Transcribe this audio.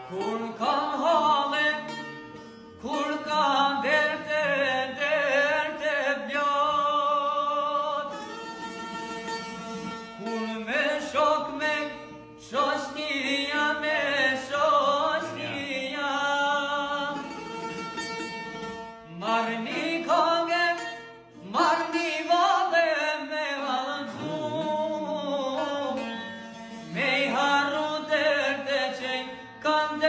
Kur kam hale, kur kam derte blot, kur me shok me shoshnia, marrë një konge, marrë një vale me valëncu, me I harru derte që kanë